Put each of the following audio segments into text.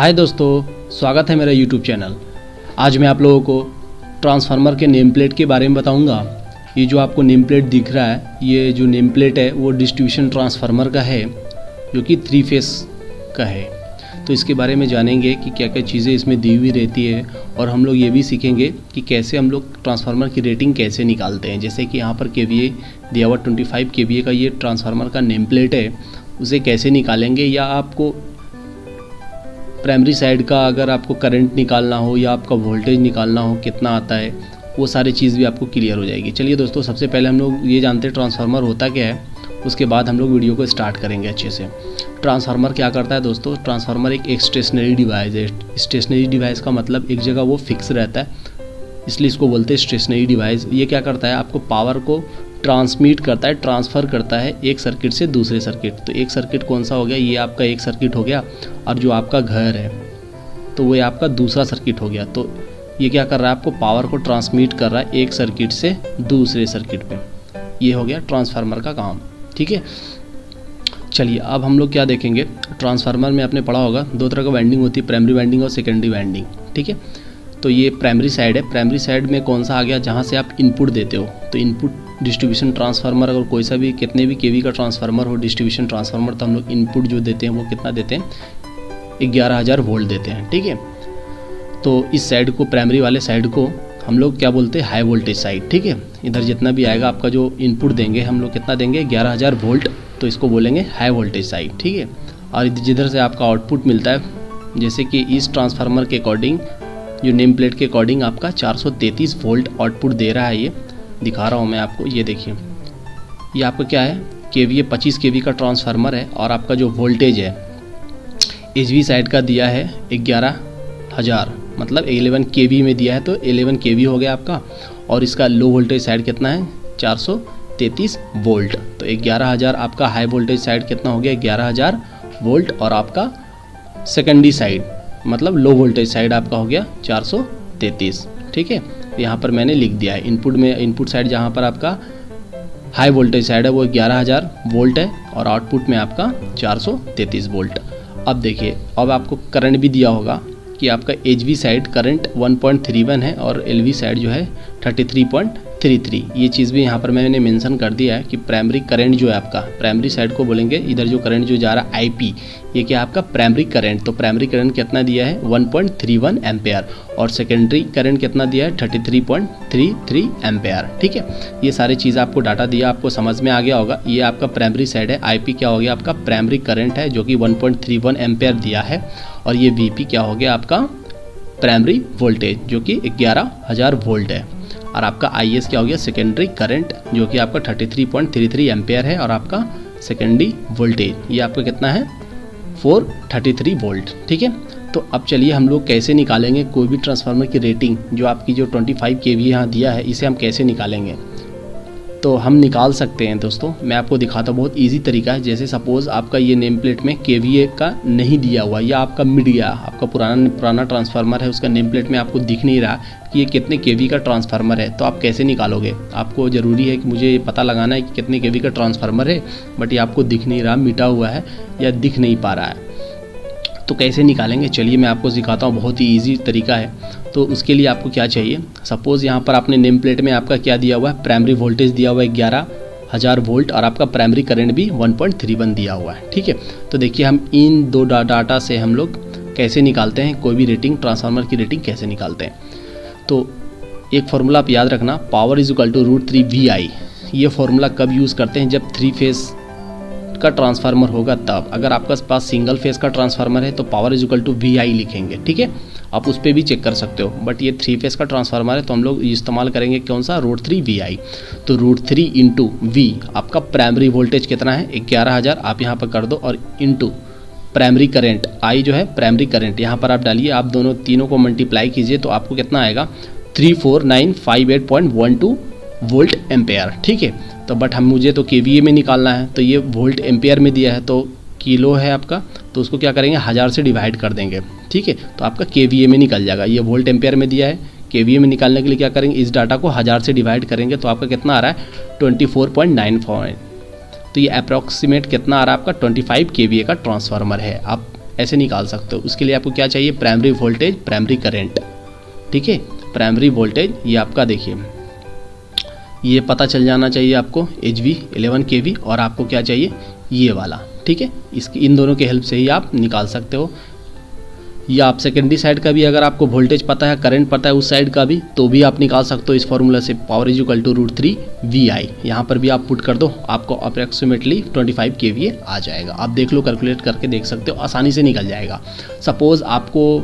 हाय दोस्तों, स्वागत है मेरा यूट्यूब चैनल। आज मैं आप लोगों को ट्रांसफार्मर के नेम प्लेट के बारे में बताऊंगा। ये जो आपको नेम प्लेट दिख रहा है, ये जो नेम प्लेट है वो डिस्ट्रीब्यूशन ट्रांसफार्मर का है, जो कि 3 फेस का है। तो इसके बारे में जानेंगे कि क्या क्या चीज़ें इसमें दी हुई रहती है, और हम लोग ये भी सीखेंगे कि कैसे हम लोग ट्रांसफार्मर की रेटिंग कैसे निकालते हैं। जैसे कि यहाँ पर KVA दिया हुआ 25 KVA का ये ट्रांसफार्मर का नेम प्लेट है, उसे कैसे निकालेंगे, या आपको प्राइमरी साइड का अगर आपको करंट निकालना हो या आपका वोल्टेज निकालना हो कितना आता है, वो सारी चीज़ भी आपको क्लियर हो जाएगी। चलिए दोस्तों, सबसे पहले हम लोग ये जानते हैं ट्रांसफार्मर होता क्या है, उसके बाद हम लोग वीडियो को स्टार्ट करेंगे अच्छे से। ट्रांसफार्मर क्या करता है दोस्तों? ट्रांसफार्मर एक स्टेशनरी डिवाइस है। स्टेशनरी डिवाइस का मतलब एक जगह वो फिक्स रहता है, इसलिए इसको बोलते हैं स्टेशनरी डिवाइस। ये क्या करता है? आपको पावर को ट्रांसमिट करता है, ट्रांसफ़र करता है एक सर्किट से दूसरे सर्किट। तो एक सर्किट कौन सा हो गया? ये आपका एक सर्किट हो गया, और जो आपका घर है तो वो आपका दूसरा सर्किट हो गया। तो ये क्या कर रहा है? आपको पावर को ट्रांसमिट कर रहा है एक सर्किट से दूसरे सर्किट पे। ये हो गया ट्रांसफार्मर का काम, ठीक है। चलिए अब हम लोग क्या देखेंगे। ट्रांसफार्मर में आपने पढ़ा होगा 2 तरह का वाइंडिंग होती है, प्राइमरी वाइंडिंग और सेकेंडरी वाइंडिंग, ठीक है। तो ये प्राइमरी साइड है। प्राइमरी साइड में कौन सा आ गया? जहाँ से आप इनपुट देते हो। तो इनपुट डिस्ट्रीब्यूशन ट्रांसफार्मर, अगर कोई सा भी कितने भी केवी का ट्रांसफार्मर हो, डिस्ट्रीब्यूशन ट्रांसफार्मर, तो हम लोग इनपुट जो देते हैं वो कितना देते हैं? 11,000 वोल्ट देते हैं, ठीक है। तो इस साइड को, प्राइमरी वाले साइड को हम लोग क्या बोलते हैं? हाई वोल्टेज साइड, ठीक है। इधर जितना भी आएगा आपका जो इनपुट देंगे हम लोग कितना देंगे? 11,000 वोल्ट, तो इसको बोलेंगे हाई वोल्टेज साइड, ठीक है। और जिधर से आपका आउटपुट मिलता है, जैसे कि इस ट्रांसफार्मर के अकॉर्डिंग, जो नेम प्लेट के अकॉर्डिंग आपका 433 वोल्ट आउटपुट दे रहा है। ये दिखा रहा हूँ मैं आपको, ये देखिए। ये आपका क्या है? KVA 25 KV का ट्रांसफार्मर है, और आपका जो वोल्टेज है HV साइड का दिया है 11,000, मतलब 11 KV में दिया है, तो 11 KV हो गया आपका। और इसका लो वोल्टेज साइड कितना है? 433 वोल्ट। तो 11,000 आपका हाई वोल्टेज साइड कितना हो गया? 11,000 वोल्ट। और आपका सेकेंडरी साइड मतलब लो वोल्टेज साइड आपका हो गया 433, ठीक है। यहाँ पर मैंने लिख दिया है इनपुट में। इनपुट साइड जहाँ पर आपका हाई वोल्टेज साइड है वो 11,000 वोल्ट है, और आउटपुट में आपका 433 वोल्ट। अब देखिए, अब आपको करंट भी दिया होगा कि आपका HV साइड करंट 1.31 है, और LV साइड जो है 33.33। ये चीज़ भी यहाँ पर मैंने मेंशन कर दिया है कि प्राइमरी करंट जो है आपका, प्राइमरी साइड को बोलेंगे इधर जो करंट जो जा रहा है IP, ये क्या आपका प्राइमरी करंट। तो प्राइमरी करंट कितना दिया है? 1.31 एम्पेयर, और सेकेंडरी करंट कितना दिया है? 33.33 एम्पेयर, ठीक है। ये सारी चीज़ आपको डाटा दिया, आपको समझ में आ गया होगा। ये आपका प्राइमरी साइड है। IP क्या हो गया? आपका प्राइमरी करंट है, जो कि 1.31 एम्पेयर दिया है। और ये VP क्या हो गया? आपका प्राइमरी वोल्टेज, जो कि 11,000 वोल्ट है। और आपका IS क्या हो गया? सेकेंडरी करंट, जो कि आपका 33.33 एम्पेयर है। और आपका सेकेंडरी वोल्टेज ये आपका कितना है? 433 वोल्ट, ठीक है। तो अब चलिए हम लोग कैसे निकालेंगे कोई भी ट्रांसफार्मर की रेटिंग। जो आपकी जो 25 KV यहाँ दिया है, इसे हम कैसे निकालेंगे? तो हम निकाल सकते हैं दोस्तों, मैं आपको दिखाता हूँ। बहुत इजी तरीका है। जैसे सपोज़ आपका ये नेम प्लेट में KVA का नहीं दिया हुआ, या आपका मिट गया, आपका पुराना ट्रांसफार्मर है, उसका नेम प्लेट में आपको दिख नहीं रहा कि ये कितने KV का ट्रांसफार्मर है, तो आप कैसे निकालोगे? आपको ज़रूरी है कि मुझे ये पता लगाना है कि कितने KV का ट्रांसफार्मर है, बट ये आपको दिख नहीं रहा, मिटा हुआ है या दिख नहीं पा रहा है। तो कैसे निकालेंगे? चलिए मैं आपको सिखाता हूँ, बहुत ही ईजी तरीका है। तो उसके लिए आपको क्या चाहिए? सपोज़ यहाँ पर आपने नेम प्लेट में आपका क्या दिया हुआ है? प्राइमरी वोल्टेज दिया हुआ है 11,000 वोल्ट, और आपका प्राइमरी करंट भी 1.31 दिया हुआ है, ठीक है। तो देखिए, हम इन दो डाटा से हम लोग कैसे निकालते हैं कोई भी रेटिंग, ट्रांसफार्मर की रेटिंग कैसे निकालते हैं। तो एक फार्मूला आप याद रखना, power is equal to √3 VI। ये फार्मूला कब यूज़ करते हैं? जब 3 फेस का ट्रांसफार्मर होगा तब। अगर आपके पास सिंगल फेस का ट्रांसफार्मर है तो power is equal to VI लिखेंगे, ठीक है। आप उस पर भी चेक कर सकते हो, बट ये 3 फेस का ट्रांसफार्मर है तो हम लोग इस्तेमाल करेंगे कौन सा? √3 VI। तो √3 इंटू V, आपका प्राइमरी वोल्टेज कितना है? 11,000 आप यहाँ पर कर दो, और इंटू प्राइमरी करंट I जो है प्राइमरी करंट, यहाँ पर आप डालिए। आप दोनों तीनों को मल्टीप्लाई कीजिए तो आपको कितना आएगा? 34958.12 वोल्ट एम्पेयर, ठीक है। तो बट मुझे तो KVA में निकालना है, तो ये वोल्ट एम्पेयर में दिया है, तो किलो है आपका, तो उसको क्या करेंगे? 1000 से डिवाइड कर देंगे, ठीक है। तो आपका KVA में निकल जाएगा। ये वोल्ट एम्पेयर में दिया है, KVA में निकालने के लिए क्या करेंगे? इस डाटा को 1000 से डिवाइड करेंगे, तो आपका कितना आ रहा है? 24.94। तो ये अप्रॉक्सीमेट कितना आ रहा है आपका? 25 KVA का ट्रांसफार्मर है। आप ऐसे निकाल सकते हो। उसके लिए आपको क्या चाहिए, प्राइमरी वोल्टेज, प्राइमरी करंट, ठीक है। प्राइमरी वोल्टेज ये आपका देखिए ये पता चल जाना चाहिए आपको HV 11 kV, और आपको क्या चाहिए ये वाला, ठीक है। इसकी इन दोनों के हेल्प से ही आप निकाल सकते हो। या आप सेकेंडरी साइड का भी अगर आपको वोल्टेज पता है, करंट पता है उस साइड का भी, तो भी आप निकाल सकते हो इस फॉर्मूला से। Power is equal to √3 VI, यहाँ पर भी आप पुट कर दो, आपको अप्रॉक्सीमेटली 25 kVA आ जाएगा। आप देख लो, कैलकुलेट करके देख सकते हो, आसानी से निकल जाएगा। सपोज़ आपको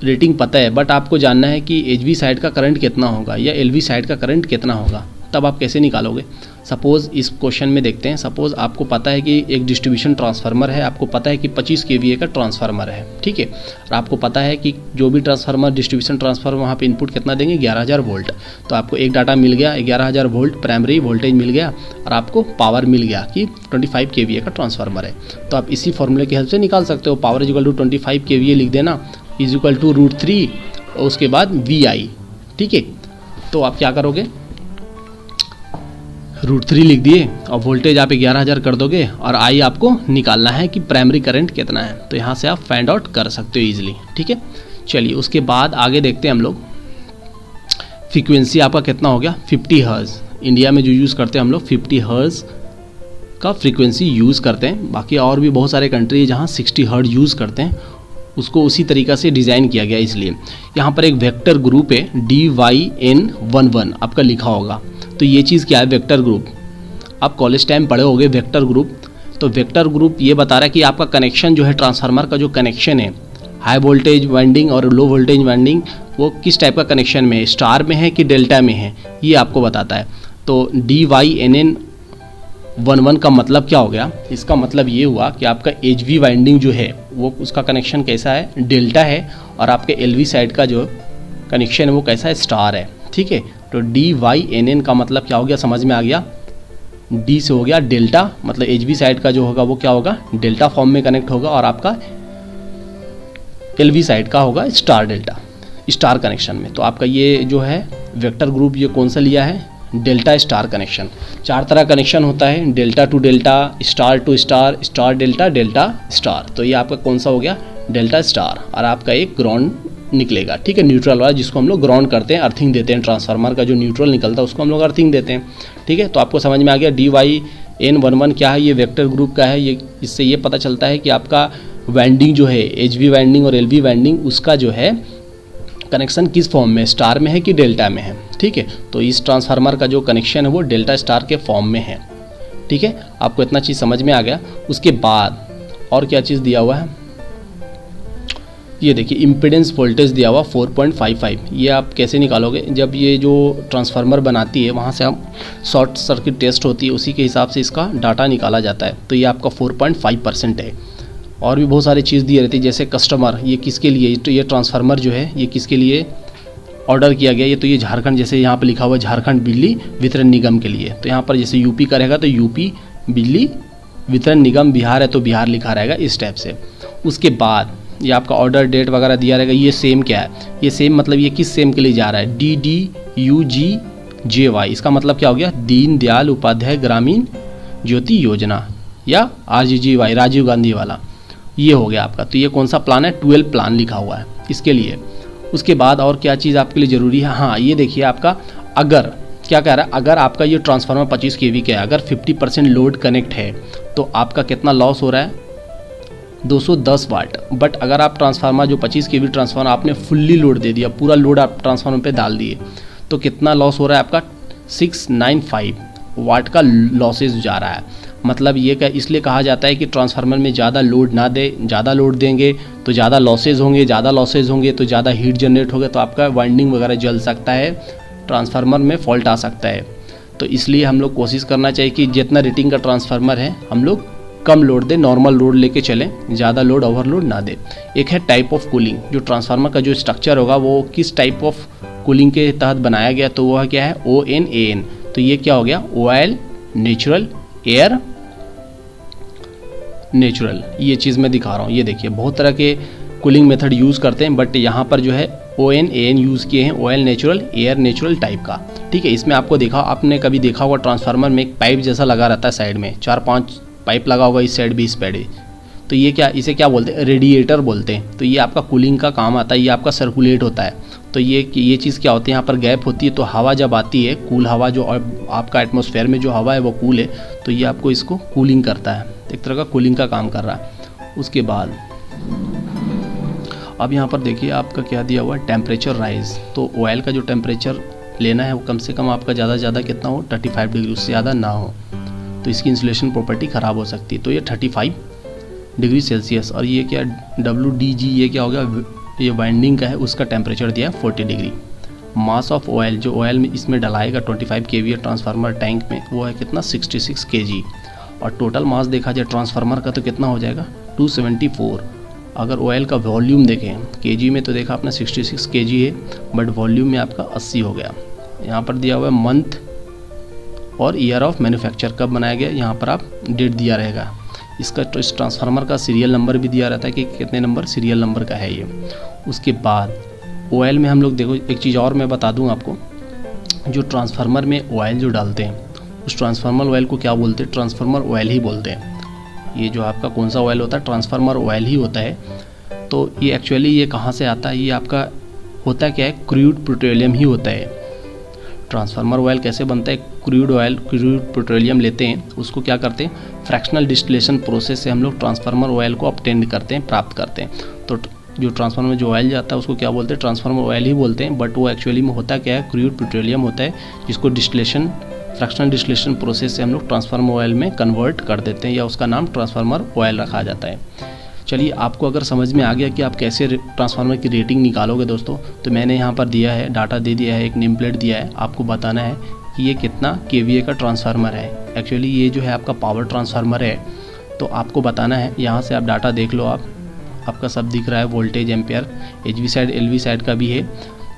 रेटिंग पता है बट आपको जानना है कि HV साइड का करंट कितना होगा या LV साइड का करंट कितना होगा, तब आप कैसे निकालोगे। सपोज़ इस क्वेश्चन में देखते हैं, सपोज़ आपको पता है कि एक डिस्ट्रीब्यूशन ट्रांसफार्मर है, आपको पता है कि 25 kVA का ट्रांसफार्मर है, ठीक है। और आपको पता है कि जो भी ट्रांसफार्मर डिस्ट्रीब्यूशन ट्रांसफार्मर वहाँ पे इनपुट कितना देंगे, 11,000 वोल्ट। तो आपको एक डाटा मिल गया, 11,000 वोल्ट प्राइमरी वोल्टेज मिल गया, और आपको पावर मिल गया कि 25 kVA का ट्रांसफार्मर है। तो आप इसी फॉर्मूले की हेल्प से निकाल सकते हो। Power is equal to 25 kVA लिख देना, इज इक्वल टू √3 और उसके बाद VI, ठीक है। तो आप क्या करोगे, √3 लिख दिए और वोल्टेज आप 11,000 कर दोगे, और I आपको निकालना है कि प्राइमरी करंट कितना है। तो यहाँ से आप फाइंड आउट कर सकते हो इजीली, ठीक है। चलिए उसके बाद आगे देखते हैं हम लोग। फ्रीक्वेंसी आपका कितना हो गया, 50 हर्ट्ज़। इंडिया में जो यूज़ करते हैं हम लोग 50 हर्ट्ज़ का फ्रीक्वेंसी यूज़ करते हैं। बाकी और भी बहुत सारे कंट्री है जहाँ 60 हर्ट्ज़ यूज़ करते हैं, उसको उसी तरीक़ा से डिज़ाइन किया गया। इसलिए यहाँ पर एक वेक्टर ग्रुप है DYN11 आपका लिखा होगा। तो ये चीज़ क्या है, वेक्टर ग्रुप। आप कॉलेज टाइम पढ़े होगे वेक्टर ग्रुप। तो वेक्टर ग्रुप ये बता रहा है कि आपका कनेक्शन जो है, ट्रांसफार्मर का जो कनेक्शन है, हाई वोल्टेज वाइंडिंग और लो वोल्टेज वाइंडिंग, वो किस टाइप का कनेक्शन में है, स्टार में है कि डेल्टा में है, ये आपको बताता है। तो DYNN11 का मतलब क्या हो गया, इसका मतलब ये हुआ कि आपका HV वाइंडिंग जो है वो उसका कनेक्शन कैसा है, डेल्टा है, और आपके LV साइड का जो कनेक्शन है वो कैसा है, स्टार है, ठीक है। तो DYNN का मतलब क्या हो गया, समझ में आ गया। D से हो गया डेल्टा, मतलब HV साइड का जो होगा वो क्या होगा, डेल्टा फॉर्म में कनेक्ट होगा, और आपका LV साइड का होगा स्टार डेल्टा, स्टार कनेक्शन में। तो आपका ये जो है वेक्टर ग्रुप ये कौन सा लिया है, डेल्टा स्टार कनेक्शन। 4 तरह कनेक्शन होता है, delta to delta, star to star, star delta, delta star. तो ये आपका कौन सा हो गया, डेल्टा स्टार। और आपका एक ग्राउंड निकलेगा, ठीक है, न्यूट्रल वाला, जिसको हम लोग ग्राउंड करते हैं, अर्थिंग देते हैं। ट्रांसफार्मर का जो न्यूट्रल निकलता है उसको हम लोग अर्थिंग देते हैं, ठीक है। तो आपको समझ में आ गया DYN11 क्या है, ये वेक्टर ग्रुप का है। ये इससे ये पता चलता है कि आपका वाइंडिंग जो है, HV वाइंडिंग और LV वाइंडिंग, उसका जो है कनेक्शन किस फॉर्म में, स्टार में है कि डेल्टा में है, ठीक है। तो इस ट्रांसफार्मर का जो कनेक्शन है वो डेल्टा स्टार के फॉर्म में है, ठीक है। आपको इतना चीज़ समझ में आ गया। उसके बाद और क्या चीज़ दिया हुआ है, ये देखिए इम्पीडेंस वोल्टेज दिया हुआ 4.55। ये आप कैसे निकालोगे, जब ये जो ट्रांसफार्मर बनाती है वहाँ से हम शॉर्ट सर्किट टेस्ट होती है, उसी के हिसाब से इसका डाटा निकाला जाता है। तो ये आपका 4.5% है। और भी बहुत सारी चीज़ दी रहती है, जैसे कस्टमर, ये किसके लिए, तो ये ट्रांसफार्मर जो है ये किसके लिए ऑर्डर किया गया, ये तो ये झारखंड, जैसे यहाँ पे लिखा हुआ है झारखंड बिजली वितरण निगम के लिए। तो यहाँ पर जैसे यूपी का रहेगा तो यूपी बिजली वितरण निगम, बिहार है तो बिहार लिखा रहेगा, इस टाइप से। उसके बाद ये आपका ऑर्डर डेट वगैरह दिया रहेगा। ये सेम क्या है, ये सेम मतलब ये किस सेम के लिए जा रहा है, DDUGJY। इसका मतलब क्या हो गया, दीन दयाल उपाध्याय ग्रामीण ज्योति योजना, या RGGY, राजीव गांधी वाला, ये हो गया आपका। तो ये कौन सा प्लान है, 12 प्लान लिखा हुआ है इसके लिए। उसके बाद और क्या चीज़ आपके लिए ज़रूरी है, हाँ ये देखिए आपका, अगर क्या कह रहा है, अगर आपका ये ट्रांसफार्मर 25 kV का है, अगर 50% लोड कनेक्ट है तो आपका कितना लॉस हो रहा है, 210 वाट। बट अगर आप ट्रांसफार्मर जो 25 kV ट्रांसफार्मर आपने फुल्ली लोड दे दिया, पूरा लोड आप ट्रांसफार्मर पे डाल दिए, तो कितना लॉस हो रहा है आपका, 695 वाट का लॉसेज जा रहा है। मतलब ये क्या, इसलिए कहा जाता है कि ट्रांसफार्मर में ज़्यादा लोड ना दे, ज़्यादा लोड देंगे तो ज़्यादा लॉसेज होंगे, ज़्यादा लॉसेज होंगे तो ज़्यादा हीट जनरेट होगा, तो आपका वाइंडिंग वगैरह जल सकता है, ट्रांसफार्मर में फॉल्ट आ सकता है। तो इसलिए हम लोग कोशिश करना चाहिए कि जितना रेटिंग का ट्रांसफार्मर है हम लोग कम लोड दें, नॉर्मल लोड लेके चलें, ज़्यादा लोड ओवरलोड ना दे। एक है टाइप ऑफ कूलिंग, जो ट्रांसफार्मर का जो स्ट्रक्चर होगा वो किस टाइप ऑफ कूलिंग के तहत बनाया गया, तो वह क्या है, ONAN। तो ये क्या हो गया, ऑयल, नेचुरल, एयर, नेचुरल। ये चीज़ मैं दिखा रहा हूँ, ये देखिए बहुत तरह के कूलिंग मेथड यूज़ करते हैं, बट यहाँ पर जो है ONAN यूज़ किए हैं, oil natural, air natural type का, ठीक है। इसमें आपको देखा, आपने कभी देखा होगा ट्रांसफार्मर में एक पाइप जैसा लगा रहता है साइड में, 4-5 पाइप लगा होगा, इस साइड भी, इस साइड भी। तो ये क्या, इसे क्या बोलते हैं, रेडिएटर बोलते हैं। तो ये आपका कूलिंग का काम आता है, ये आपका सर्कुलेट होता है। तो ये चीज़ क्या होती है, यहाँ पर गैप होती है, तो हवा जब आती है, कूल हवा जो आपका एटमॉस्फेयर में जो हवा है वो कूल है, तो ये आपको इसको कूलिंग करता है, एक तरह का कूलिंग का काम कर रहा है। उसके बाद अब यहाँ पर देखिए आपका क्या दिया हुआ है, टेम्परेचर राइज। तो ऑयल का जो टेम्परेचर लेना है वो कम से कम आपका ज़्यादा से ज़्यादा कितना हो, 35 डिग्री, उससे ज़्यादा ना हो, तो इसकी इंसुलेशन प्रॉपर्टी ख़राब हो सकती है। तो ये 35 डिग्री सेल्सियस। और ये क्या WDG, ये क्या हो गया, ये वाइंडिंग का है, उसका टेम्परेचर दिया है 40 डिग्री। मास ऑफ ऑयल, जो ऑयल में इसमें डलाएगा 25 kVA ट्रांसफार्मर टैंक में, वो है कितना, 66 kg। और टोटल मास देखा जाए ट्रांसफार्मर का तो कितना हो जाएगा, 274। अगर ऑयल का वॉल्यूम देखें केजी में, तो देखा आपने 66 kg है, बट वॉल्यूम में आपका 80 हो गया। यहाँ पर दिया हुआ है मंथ और ईयर ऑफ मैन्युफैक्चर, कब बनाया गया, यहाँ पर आप डेट दिया रहेगा। इसका इस ट्रांसफार्मर का सीरियल नंबर भी दिया रहता है कि कितने नंबर सीरियल नंबर का है ये। उसके बाद ऑयल में हम लोग देखो, एक चीज़ और मैं बता दूं आपको, जो ट्रांसफार्मर में ऑयल जो डालते हैं, उस ट्रांसफार्मर ऑयल को क्या बोलते हैं, ट्रांसफार्मर ऑयल ही बोलते हैं। ये जो आपका कौन सा ऑयल होता है, ट्रांसफार्मर ऑयल ही होता है। तो ये एक्चुअली ये कहाँ से आता है, ये आपका होता क्या है, क्रूड पेट्रोलियम ही होता है। ट्रांसफार्मर ऑयल कैसे बनता है, क्रूड ऑयल, क्रूड पेट्रोलियम लेते हैं, उसको क्या करते हैं, फ्रैक्शनल डिस्टिलेशन प्रोसेस से हम लोग ट्रांसफार्मर ऑयल को ऑब्टेन करते हैं, प्राप्त करते हैं। तो जो ट्रांसफार्मर में जो ऑयल जाता है उसको क्या बोलते हैं, ट्रांसफार्मर ऑयल ही बोलते हैं, बट वो एक्चुअली में होता क्या है, क्रूड पेट्रोलियम होता है, जिसको डिस्टिलेशन, फ्रैक्शनल डिस्टिलेशन प्रोसेस से हम लोग ट्रांसफार्मर ऑयल में कन्वर्ट कर देते हैं, या उसका नाम ट्रांसफार्मर ऑयल रखा जाता है। चलिए, आपको अगर समझ में आ गया कि आप कैसे ट्रांसफार्मर की रेटिंग निकालोगे दोस्तों, तो मैंने यहाँ पर दिया है, डाटा दे दिया है, एक नेम प्लेट दिया है, आपको बताना है कि ये कितना KVA का ट्रांसफार्मर है। एक्चुअली ये जो है आपका पावर ट्रांसफार्मर है, तो आपको बताना है, यहाँ से आप डाटा देख लो, आपका सब दिख रहा है, voltage, ampere, HV side, LV side का भी है।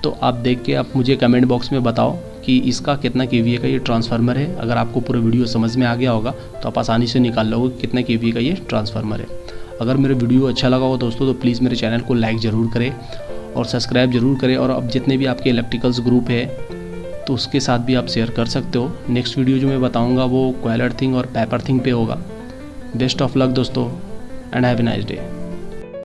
तो आप देख के आप मुझे कमेंट बॉक्स में बताओ कि इसका कितना KVA का ये ट्रांसफार्मर है। अगर आपको पूरा वीडियो समझ में आ गया होगा तो आप आसानी से निकाल लोगे कितना KVA का ये ट्रांसफार्मर है। अगर मेरा वीडियो अच्छा लगा हो दोस्तों, तो प्लीज़ मेरे चैनल को लाइक ज़रूर करें और सब्सक्राइब ज़रूर करें। और अब जितने भी आपके इलेक्ट्रिकल्स ग्रुप है, तो उसके साथ भी आप शेयर कर सकते हो। नेक्स्ट वीडियो जो मैं बताऊंगा वो कॉयल अर्थिंग और पेपर अर्थिंग पे होगा। बेस्ट ऑफ लक दोस्तों, and have a nice day.